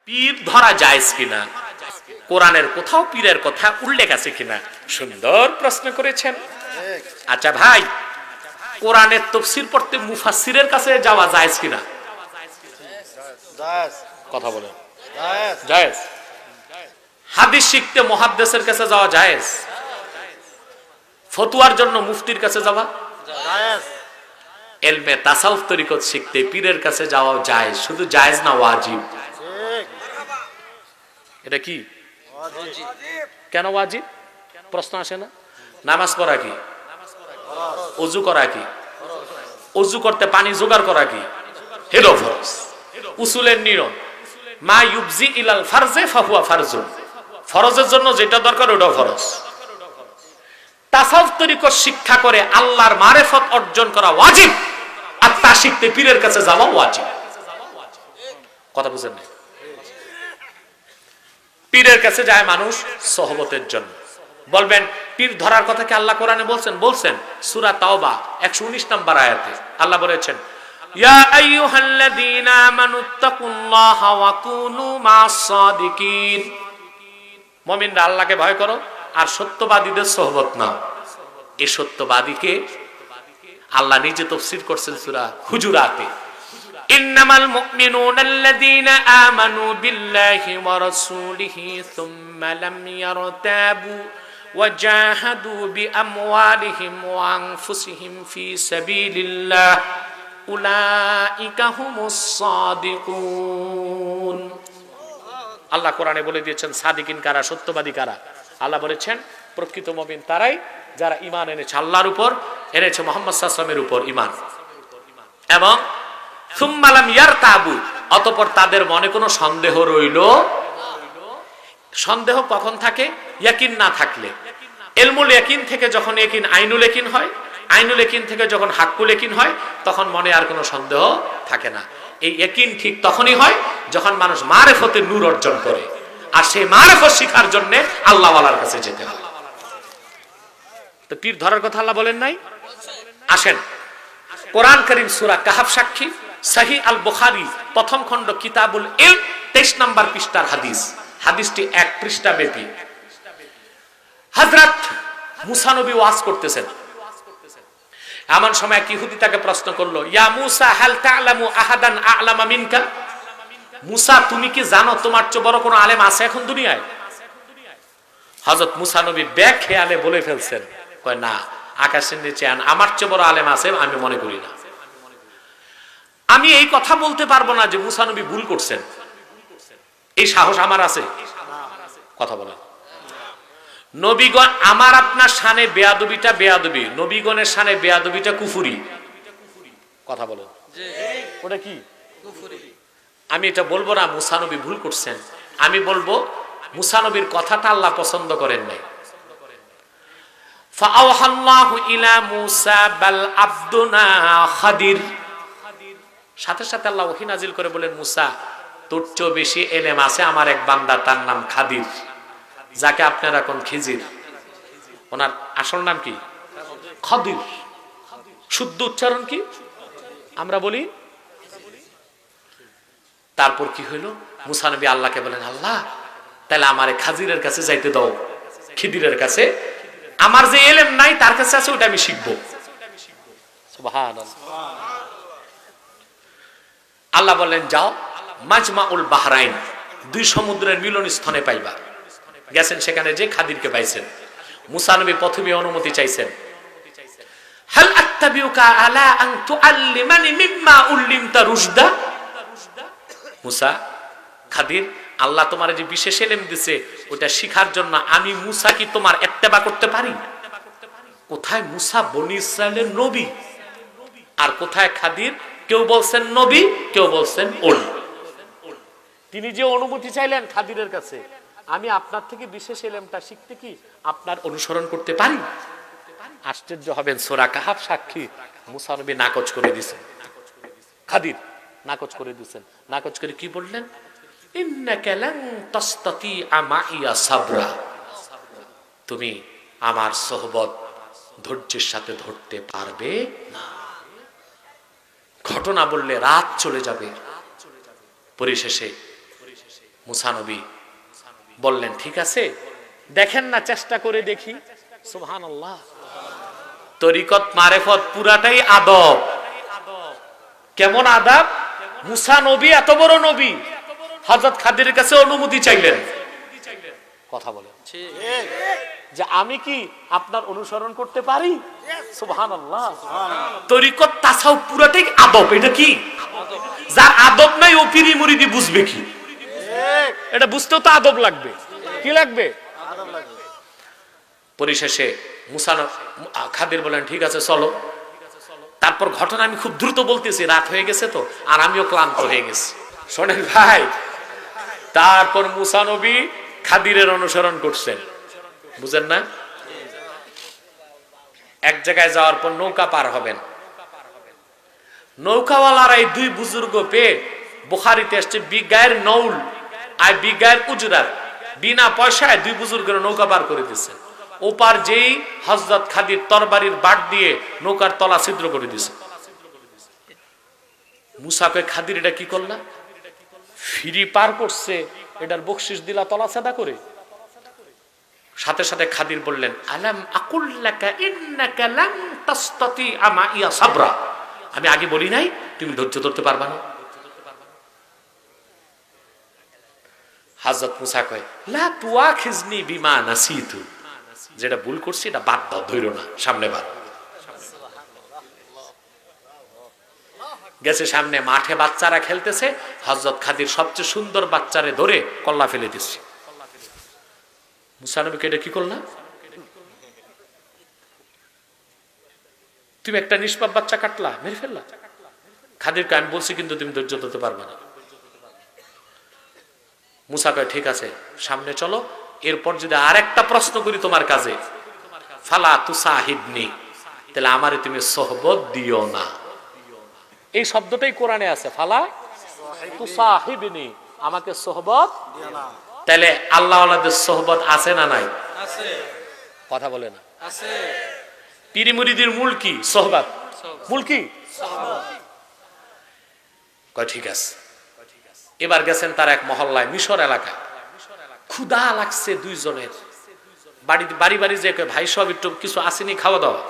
পীর ধরা জায়েজ কিনা, কোরআনের কোথাও পীরের কথা উল্লেখ আছে কিনা, সুন্দর প্রশ্ন করেছেন। আচ্ছা ভাই, কোরআনের তাফসীর পড়তে মুফাসসিরের কাছে যাওয়া জায়েজ কিনা? জায়েজ। কথা বলেন। জায়েজ। জায়েজ। হাদিস শিখতে মুহাদ্দিসের কাছে যাওয়া জায়েজ। ফতোয়ার জন্য মুফতির কাছে যাওয়া জায়েজ। ইলমে তাসাউফ তরিকত শিখতে পীরের কাছে যাওয়া জায়েজ। শুধু জায়েজ না, ওয়াজিব। ঠিক। এটা কি? ওয়াজিব। কেন ওয়াজিব? প্রশ্ন আসে না? নামাজ পড়া কি? ওযু করা কি? ওযু করতে পানি জোগাড় করা কি? হেলো ফরজ। উসুলের নিয়ম, মা ইউবজি ইলাল ফারজে ফাহুয়া ফারজুন। ফরজের জন্য যেটা দরকার ওটা ফরজ। তাসাউফ তরিকত শিক্ষা করে আল্লাহর মারিফত অর্জন করা ওয়াজিব, আর তা শিখতে পীরের কাছে যাওয়া ওয়াজিব। কথা বুঝেন না? পীরের কাছে যায় মানুষ সোহবতের জন্য। বলবেন পীর ধরার কথা কি আল্লাহ কোরআনে বলছেন? বলছেন। সূরা তাওবা 119 নম্বর আয়াতে আল্লাহ বলেছেন, ইয়া আইয়ুহাল্লাযীনা আমানুত্তাকুল্লাহা ওয়া কুনু মা'আস সাদিকিন। মুমিনরা আল্লাহকে ভয় করো আর সত্যবাদীদের সোহবত নাও। এই সত্যবাদীকে আল্লাহ নিজে তাফসীর করছেন সূরা হুজুরাতে, ইন্নামাল মুমিনুনাল্লাযীনা আমানু বিল্লাহি ওয়া রাসূলিহি সুম্মা লাম ইয়ারতাবু ওয়া জাহাদু বিআমওয়ালিহিম ওয়া আনফুসিহিম ফি সাবিলিল্লাহ উলাইকা হুমুস সাদিকুন। আল্লাহ কোরআনে বলে দিয়েছেন সাদিকিন কারা, সত্যবাদী কারা। আল্লাহ বলেছেন প্রকৃত মুমিন তারাই যারা ঈমান এনেছে আল্লাহর উপর, এনেছে মুহাম্মদ সাল্লাল্লাহু আলাইহি ওয়াসাল্লামের উপর ঈমান, এবং সুম্মা লাম ইয়ারতাবু, অতঃপর তাদের মনে কোনো সন্দেহ রইল। সন্দেহ কখন থাকে? ইয়াকিন না থাকলে। ইলমুল ইয়াকিন থেকে যখন ইয়াকিন আইনুল ইয়াকিন হয়, আইনুল ইয়াকিন থেকে যখন হাক্কুল ইয়াকিন হয়, তখন মনে আর কোনো সন্দেহ থাকে না। এই ইয়াকিন ঠিক তখনই হয় যখন মানুষ মারিফতের নূর অর্জন করে, আর সেই মারিফত শিখার জন্য আল্লাহ ওয়ালার কাছে যেতে হয়। তো পীর ধরার কথা আল্লাহ বলেন নাই? আসেন, কোরআন কারীম সূরা কাহাফ সাক্ষী, সহিহ আল বুখারী প্রথম খণ্ড কিতাবুল ইলম 23 নম্বর পৃষ্ঠার হাদিস। হাদিসটি 1 পৃষ্ঠা ব্যাপী। হযরত মুসা নবী ওয়াজ করতেছেন। এমন সময় এক ইহুদি তাকে প্রশ্ন করলো, ইয়া মুসা হাল তা'লামু আহাদান আ'লামা মিনকা। মুসা, তুমি কি জানো তোমার চেয়ে বড় কোনো আলেম আছে এখন দুনিয়ায়? হযরত মুসা নবী বেখেয়ালে বলে ফেলছেন, কয় না, আকাশের নিচে আমার চেয়ে বড় আলেম আছে আমি মনে করি না। আমি এই কথা বলতে পারবো না যে মুসা নবী ভুল করছেন, এই সাহস আমার আছে? কথা বলেন। নবীগণ, আমার আপনার শানে বেয়াদবিটা বেয়াদবি, নবীগণের শানে বেয়াদবিটা কুফরি। কথা বলেন। ওটা কি কুফরি? আমি এটা বলবো না মুসা নবী ভুল করছেন, আমি বলবো মুসা নবীর কথাটা আল্লাহ পছন্দ করেন নাই। ফাআওহাল্লাহু ইলা মুসা বাল আবদুনা খাদির। সাথে সাথে আল্লাহ ওহী নাজিল করে বলেন, মুসা, তোর চেয়ে বেশি ইলম আছে আমার এক বান্দা, তার নাম খাদির, যাকে আপনারা কোন খিজির। ওনার আসল নাম কি? খাদির। শুদ্ধ উচ্চারণ কি? আমরা বলি। তারপর কি হইল? মুসা নবী আল্লাহকে বলেন, আল্লাহ, তাহলে আমারে খাজিরের কাছে যাইতে দাও, খিদিরের কাছে। আমার যে ইলম নাই তার কাছে আছে, ওটা আমি শিখবো। সুবহানাল্লাহ। আল্লাহ বলেন, যাও মাজমাউল বাহরাইন, 2 সমুদ্রের মিলন স্থানে পাইবা। গেছেন, সেখানে যে খাদিরকে পাইছেন। মুসা নবী প্রথমে অনুমতি চাইছেন, হাল আত্তাবিউকা আলা আন তুআল্লিমানি মিম্মা উল্লিমতা রুশদা। মুসা, খাদির, আল্লাহ তোমার যে বিশেষ ইলম দিয়েছে ওটা শিখার জন্য আমি মুসা কি তোমার ইত্তেবা করতে পারি? কোথায় মুসা বনি ইসরাইলের নবী, আর কোথায় খাদির? কেউ বলছেন নবী, কেউ বলছেন ওলি। তিনি যে অনুমতি চাইলেন খাদিরের কাছে, আমি আপনার থেকে বিশেষ ইলমটা শিখতে কি আপনার অনুসরণ করতে পারি? আশ্চর্য হবেন, সূরা কাহাফ সাক্ষী, মুসা নবী নাকচ করে দিয়েছেন, খাদির নাকচ করে দিয়েছেন। নাকচ করে কি বললেন? ইন্নাকা লান তাসতাতিআ মাইয়া সাবরা। তুমি আমার সোহবত ধৈর্যের সাথে ধরতে পারবে না। ঘটনা বললে রাত চলে যাবে। পরিশেষে মুসা নবী বললেন ঠিক আছে, দেখেন না চেষ্টা করে দেখি। সুবহানাল্লাহ। তরিকত মারেফত পুরাটাই আদব। কেমন আদব? মুসা নবী এত বড় নবী, হযরত খাদিরের কাছে অনুমতি চাইলেন। কথা বলেন ঠিক যে আমি কি আপনার অনুসরণ করতে পারি? সুবহানাল্লাহ। তরিকত তাসাউফ পুরাটাই আদব। এটা কি? যার আদব নাই ও পীরি মুরিদি বুঝবে কি? ঠিক এটা বুঝতেও তো আদব লাগবে। কি লাগবে? আদব লাগবে পরিশেষে মুসা খাদির বলেন ঠিক আছে চলো। তারপর ঘটনা আমি খুব দ্রুত বলতেছি, রাত হয়ে গেছে তো, আর আমিও ক্লান্ত হয়ে গেছি। শোনেন ভাই, তারপর মুসা নবী খাদিরের অনুসরণ করছেন, বুঝেন না? এক জায়গায় যাওয়ার পর নৌকা পার হবেন। নৌকাওয়ালারা এই দুই বুজুর্গ পেয়ে, বুখারীতে আসছে বিগায়ের নৌল আর বিগায়ের উজরাত, বিনা পয়সায় দুই বুজুর্গের নৌকা পার করে দিচ্ছেন। ওপার যেই হযরত খাদির তরবারির বাট দিয়ে নৌকার তলা ছিদ্র করে দিছে। মুসা কয় খাদির এটা কি করলা? ফিরি পার করছে, এটার বকশিশ দিলা তলা সাদা করে? সাথে সাথে খাদির বললেন আলাম আকুল লাকা ইন্নাকা লান তাসতাতি আমা ইয়া সাবরা, আমি আগে বলি নাই তুমি ধৈর্য ধরতে পারবা না? হযরত মুসা কয় লা তুআখিজনি বিমা নাসিতু, যেটা ভুল করছি এটা বাদ দাও, ধইরো না, সামনে বাদ। গেছে সামনে মাঠে, বাচ্চারা খেলতেছে। হযরত খাদির সবচেয়ে সুন্দর বাচ্চারে ধরে কল্লা ফেলে দিচ্ছে। মুসা নবীকে এটা কি করলা? তুমি একটা নিষ্পাপ বাচ্চা কাটলা, মেরে ফেললা। খাদিরকে আমি বলছি কিন্তু তুমি ধৈর্য ধরতে পারবে না। মুসা কয় ঠিক আছে সামনে চলো, এরপর যদি আরেকটা প্রশ্ন করি তোমার কাছে, ফালা তুসাহিবনি, তাহলে আমারে তুমি সোহবত দিও না। এই শব্দটাই কোরআনে আছে, ফালা তুসাহিবনি, আমাকে সোহবত। তাহলে আল্লাহ ওয়ালাদের সোহবত আছে না নাই? আছে কথা বলে না। আছে পীরি মুরিদির মূল কি? সোহবত। মূল কি? কয় ঠিক আছে। এবার গেছেন তার এক মহল্লায়, মিশর এলাকায়। ক্ষুধা লাগছে দুইজনের। বাড়ি বাড়ি যে ভাই সব একটু কিছু আসেনি খাওয়া দাওয়া।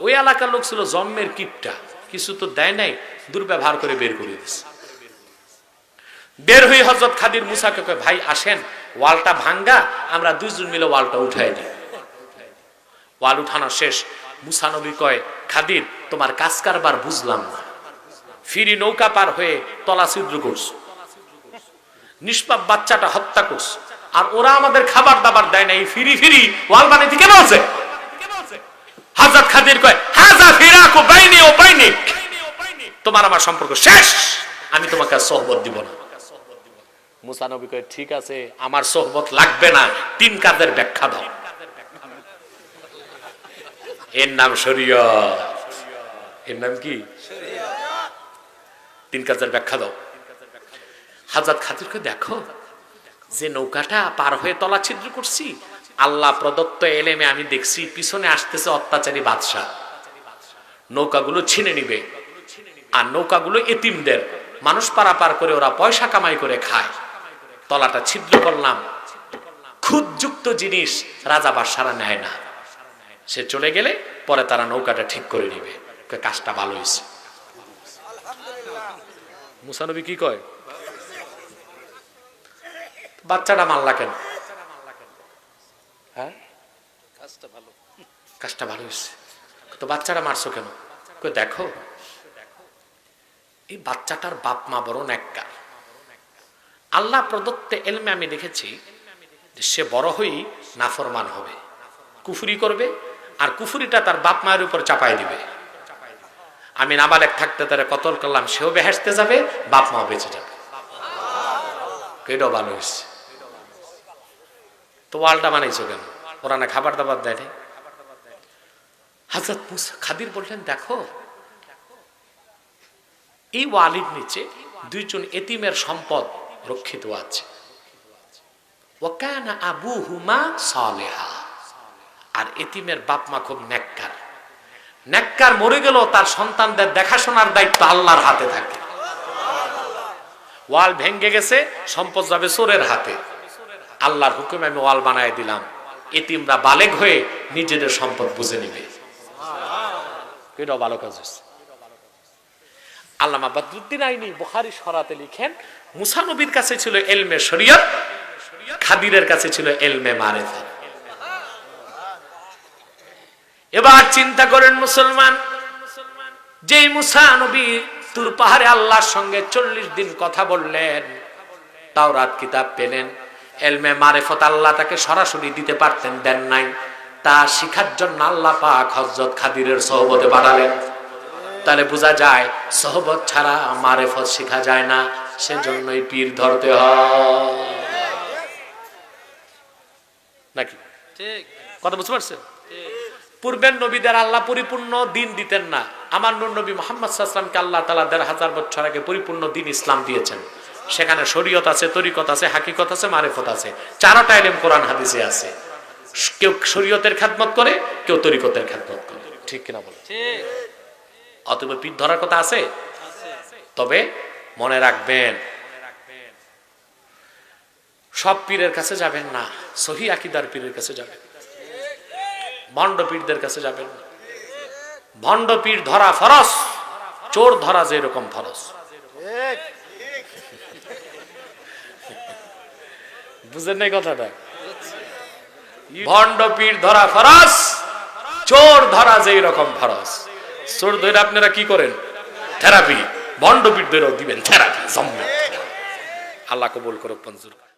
ওই এলাকার লোক ছিল জন্মের কিপটা, কিছু তো দেয় নাই, দুর্ব্যবহার করে বের করে দিচ্ছে। বের হয়ে হযরত খাদির মুসাকে কয় ভাই আসেন, ওয়ালটা ভাঙ্গা, আমরা দুইজন মিলে ওয়ালটা উঠাই দিই। ওয়াল উঠানো শেষ। মুসা নবী কয় খাদির তোমার কাজ কারবার বুঝলাম না, ফিরি নৌকা পার হয়ে তলা ছিদ্র করছো, নিষ্পাপ বাচ্চাটা হত্যা করছো, আর ওরা আমাদের খাবার দাবার দেয় না, এই ফিরি ফিরি ওয়াল বানাইতে কেন আছে? হযরত খাদির কয় হাযা ফিরাকু বাইনি ওয়া বাইনিক, তোমার আমার সম্পর্ক শেষ, আমি তোমাকে সোহবত দিব না। মুসা নবী কয় ঠিক আছে, আমার সোহবত লাগবে না, তিন কাজের ব্যাখ্যা দাও। এর নাম শরীয়ত। এর নাম কি? তিন কাজের ব্যাখ্যা দাও। হযরত খাদির কয় দেখো, যে নৌকাটা পার হয়ে তলা ছিদ্র করছি, আল্লাহ প্রদত্ত এলেমে আমি দেখছি পিছনে আসতেছে অত্যাচারী বাদশা, নৌকাগুলো ছিনে নিবে, আর নৌকাগুলো এতিমদের, মানুষ পারাপার করে ওরা পয়সা কামাই করে খায়। তলাটা ছিদ্র করলাম, খুদযুক্ত জিনিস রাজা বাদশারা নেয় না, সে চলে গেলে পরে তারা নৌকাটা ঠিক করে নিবে। কাজটা ভালো হয়েছে। মুসা নবী কি কয়? বাচ্চাটা মারলা কেন? হ্যাঁ, কাজটা ভালো হয়েছে, তো বাচ্চাটা মারছো কেন? দেখো এই বাচ্চাটার বাপ মা বড় নেককার, আল্লাহ প্রদত্ত এলমে আমি দেখেছি সে বড় হই নাফরমান হবে, কুফরি করবে, আর কুফরিটা তার বাপ মায়ের উপর চাপাই দিবে। আমি নাবালেগ থাকতে তারা কতল করলাম, সেও বেহেশতে যাবে, বাপ মাও বেঁচে যাবে। এটাও ভালো হয়েছে। তো ওয়ালটা বানাইছো কেন? ওরা না খাবার দাবার দেয়। হযরত মুসা খাদির বললেন দেখো, এই ওয়ালির নিচে দুইজন এতিমের সম্পদ রক্ষিত আছে। ওয়াকানা আবুহুমা সালেহা, আর এতিমের বাপ মা খুব নেককার। নেককার মরে গেল, তার সন্তানদের দেখাশোনার দায়িত্ব আল্লাহর হাতে থাকে। ওয়াল ভেঙে গেছে, সম্পদ যাবে চোরের হাতে। আল্লাহর হুকুমে আমি ওয়াল বানায় দিলাম, এতিমরা বালেগ হয়ে নিজেদের সম্পদ বুঝে নিবে। এটাও ভালো কাজ হচ্ছে। আল্লামা বদরুদ্দিন আইনি বুখারী শরাতে লিখেন, মুসা নবীর কাছে ছিল ইলমে শরীয়ত, খাদিরের কাছে ছিল ইলমে মারিফাত। এবার চিন্তা করেন মুসলমান, যেই মুসা নবী তুর পাহাড়ে আল্লাহর সঙ্গে 40 দিন কথা বললেন, তাওরাত কিতাব পেলেন, ইলমে মারিফাত আল্লাহ তাকে সরাসরি দিতে পারতেন, দেন নাই। তা শিখার জন্য আল্লাহ পাক হযরত খাদিরের সোহবতে পাঠালেন। তাহলে বোঝা যায় সোহবত ছাড়া মারিফত শেখা যায় না, সেজন্যই পীর ধরতে হয়। নাকি ঠিক কথা বুঝতে পারছেন? পূর্বের নবীদের আল্লাহ পরিপূর্ণ দিন দিতেন না। আমার নূর নবী মুহাম্মদ সাল্লাল্লাহু আলাইহি ওয়াসাল্লামকে আল্লাহ তাআলা 1500 বছর আগে পরিপূর্ণ দিন ইসলাম দিয়েছেন। সেখানে শরীয়ত আছে, তরিকত আছে, হাকিকত আছে, মারিফত আছে, চারটা ইলম কোরআন হাদিসে আছে। কেউ শরীয়তের খেদমত করে, কেউ তরিকতের খেদমত করে, ঠিক কিনা বলেন? ঠিক অতএব পীর ধরার কথা আছে। তবে মনে রাখবেন, সব পীরের কাছে যাবেন না, সহি আকীদার পীরের কাছে যাবেন। ভণ্ড পীরদের কাছে যাবেন না। ভণ্ড পীর ধরা ফরজ, চোর ধরা যেরকম ফরজ। ঠিক বুঝেন নাই কথাটা? ভণ্ড পীর ধরা ফরজ, চোর ধরা যেই রকম ফরজ। চোর ধরে আপনারা কি করেন? থেরাপি। ভণ্ড পীর ধরেও দিবেন থেরাপি। আল্লাহ কবুল করুক, মঞ্জুর করুক।